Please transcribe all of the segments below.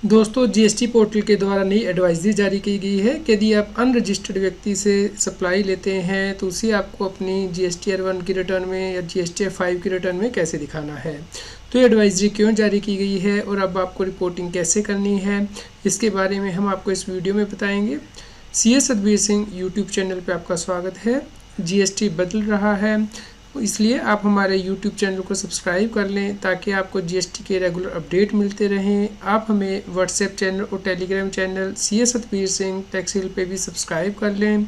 दोस्तों GST portal के द्वारा नई एडवाइजरी जारी की गई है कि यदि आप अनरजिस्टर्ड व्यक्ति से सप्लाई लेते हैं तो उसे आपको अपनी GSTR 1 की रिटर्न में या GSTR 5 की रिटर्न में कैसे दिखाना है। तो ये एडवाइजरी क्यों जारी की गई है और अब आपको रिपोर्टिंग कैसे करनी है, इसके बारे में हम आपको इस वीडियो में बताएंगे। CA Satbir Singh YouTube channel पर आपका स्वागत है। GST बदल रहा है, इसलिए आप हमारे YouTube चैनल को सब्सक्राइब कर लें ताकि आपको GST के रेगुलर अपडेट मिलते रहें। आप हमें व्हाट्सएप चैनल और Telegram channel CA Satbir Singh tax heal पे भी सब्सक्राइब कर लें।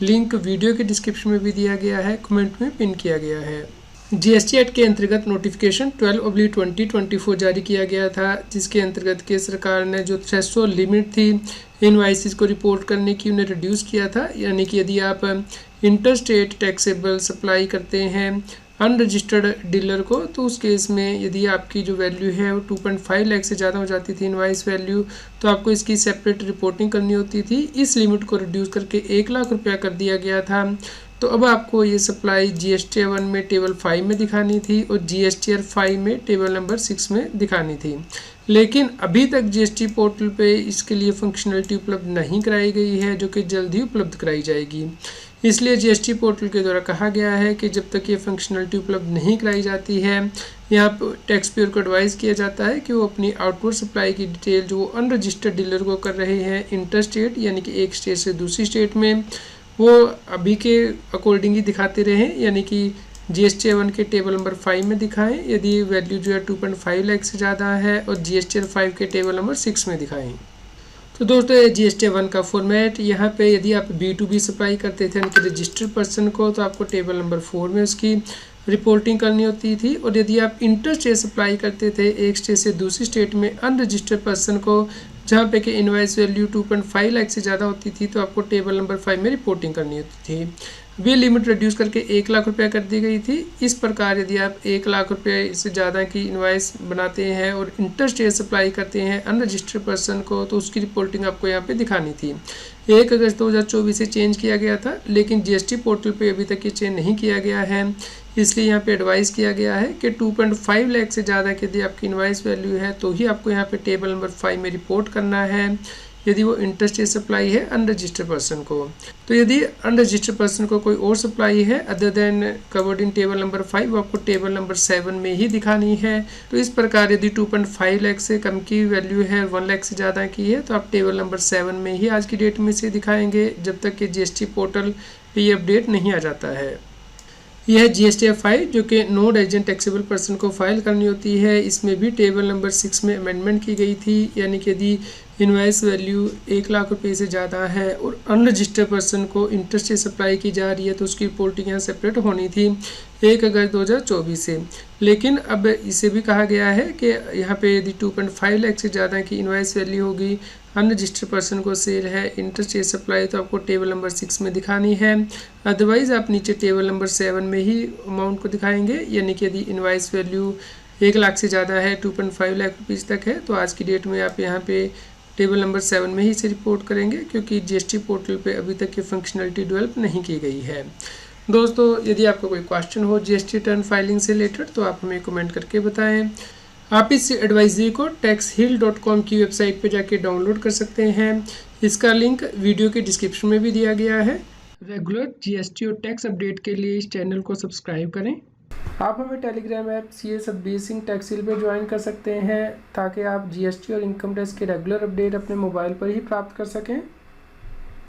लिंक वीडियो के डिस्क्रिप्शन में भी दिया गया है, कमेंट में पिन किया गया है। GST एक्ट के अंतर्गत नोटिफिकेशन 12/2024 जारी किया गया था, जिसके अंतर्गत के सरकार ने जो थ्रेशोल्ड लिमिट थी इनवाइसेस को रिपोर्ट करने की उन्हें रिड्यूस किया था। यानी कि यदि आप इंटर स्टेट टैक्सेबल सप्लाई करते हैं अनरजिस्टर्ड डीलर को, तो उस केस में यदि आपकी जो वैल्यू है वो 2.5 लाख से ज़्यादा हो जाती थी इनवाइस वैल्यू, तो आपको इसकी सेपरेट रिपोर्टिंग करनी होती थी। इस लिमिट को रिड्यूस करके 1 लाख रुपया कर दिया गया था। तो अब आपको ये सप्लाई GSTR 1 में टेबल 5 में दिखानी थी और GSTR 5 में टेबल नंबर 6 में दिखानी थी। लेकिन अभी तक GST पोर्टल पे इसके लिए फंक्शनलिटी उपलब्ध नहीं कराई गई है, जो कि जल्द ही उपलब्ध कराई जाएगी। इसलिए GST पोर्टल के द्वारा कहा गया है कि जब तक ये फंक्शनलिटी उपलब्ध नहीं कराई जाती है, यहाँ टैक्स पेयर को एडवाइस किया जाता है कि वो अपनी आउटवर्ड सप्लाई की डिटेल जो अनरजिस्टर्ड डीलर को कर रहे हैं इंटर स्टेट, यानी कि एक स्टेट से दूसरी स्टेट में, वो अभी के अकॉर्डिंग ही दिखाते रहें। यानी कि GSTR 1 के टेबल नंबर 5 में दिखाएं यदि वैल्यू जो है 2.5 लाख से ज़्यादा है, और GSTR 5 के टेबल नंबर 6 में दिखाएं। तो दोस्तों ये GSTR 1 का फॉर्मेट, यहाँ पे यदि आप B2B सप्लाई करते थे यानी कि रजिस्टर्ड पर्सन को, तो आपको टेबल नंबर 4 में उसकी रिपोर्टिंग करनी होती थी। और यदि आप इंटर स्टेट सप्लाई करते थे एक स्टेट से दूसरी स्टेट में अनरजिस्टर्ड पर्सन को, जहाँ पे कि इनवाइस वैल्यू 2.5 लाख से ज़्यादा होती थी, तो आपको टेबल नंबर 5 में रिपोर्टिंग करनी होती थी। ये लिमिट रिड्यूस करके 1 लाख रुपया कर दी गई थी। इस प्रकार यदि आप 1 लाख रुपये से ज़्यादा की इनवाइस बनाते हैं और इंटर स्टेट सप्लाई करते हैं अनरजिस्टर्ड पर्सन को, तो उसकी रिपोर्टिंग आपको यहाँ पे दिखानी थी। 1 अगस्त 2024 से चेंज किया गया था, लेकिन GST पोर्टल पे अभी तक ये चेंज नहीं किया गया है। इसलिए यहाँ पे एडवाइस किया गया है कि 2.5 लाख से ज़्यादा की यदि आपकी इनवाइस वैल्यू है तो ही आपको यहाँ पे टेबल नंबर 5 में रिपोर्ट करना है, यदि वो इंटर स्टेट सप्लाई है अनरजिस्टर्ड पर्सन को। तो यदि अनरजिस्टर्ड पर्सन को कोई और सप्लाई है other than covered in table number 5, वो आपको टेबल नंबर 7 में ही दिखानी है। तो इस प्रकार यदि 2.5 लाख से कम की वैल्यू है, 1 लाख से ज़्यादा की है, तो आप टेबल नंबर 7 में ही आज की डेट में से दिखाएंगे, जब तक कि GST पोर्टल पे ये अपडेट नहीं आ जाता है। यह GSTR 5 जो कि नॉन रेजिडेंट टैक्सेबल पर्सन को फाइल करनी होती है, इसमें भी टेबल नंबर 6 में अमेंडमेंट की गई थी। यानी कि यदि इनवाइस वैल्यू 1 लाख रुपए से ज़्यादा है और अनरजिस्टर्ड पर्सन को इंटर स्टेट सप्लाई की जा रही है, तो उसकी रिपोर्टिंग यहाँ सेपरेट होनी थी 1 अगस्त 2024 से। लेकिन अब इसे भी कहा गया है कि यहाँ पे यदि 2.5 लाख से ज़्यादा की इनवाइस वैल्यू होगी, अनरजिस्टर्ड पर्सन को सेल है इंटर स्टेट सप्लाई, तो आपको टेबल नंबर 6 में दिखानी है। अदरवाइज़ आप नीचे टेबल नंबर 7 में ही अमाउंट को दिखाएंगे। यानी कि यदि इनवाइस वैल्यू 1 लाख से ज़्यादा है, 2.5 लाख रुपीज़ तक है, तो आज की डेट में आप यहाँ पे टेबल नंबर 7 में ही इसे रिपोर्ट करेंगे, क्योंकि GST पोर्टल पे अभी तक ये फंक्शनलिटी डेवलप नहीं की गई है। दोस्तों यदि आपका कोई क्वेश्चन हो GST रिटर्न फाइलिंग से रिलेटेड, तो आप हमें कमेंट करके बताएं। आप इस एडवाइजरी को taxhill.com की वेबसाइट पे जाके डाउनलोड कर सकते हैं। इसका लिंक वीडियो के डिस्क्रिप्शन में भी दिया गया है। रेगुलर GST और टैक्स अपडेट के लिए इस चैनल को सब्सक्राइब करें। आप हमें Telegram app CA Satbir Singh tax heal पे ज्वाइन कर सकते हैं, ताकि आप GST और इनकम टैक्स के रेगुलर अपडेट अपने मोबाइल पर ही प्राप्त कर सकें।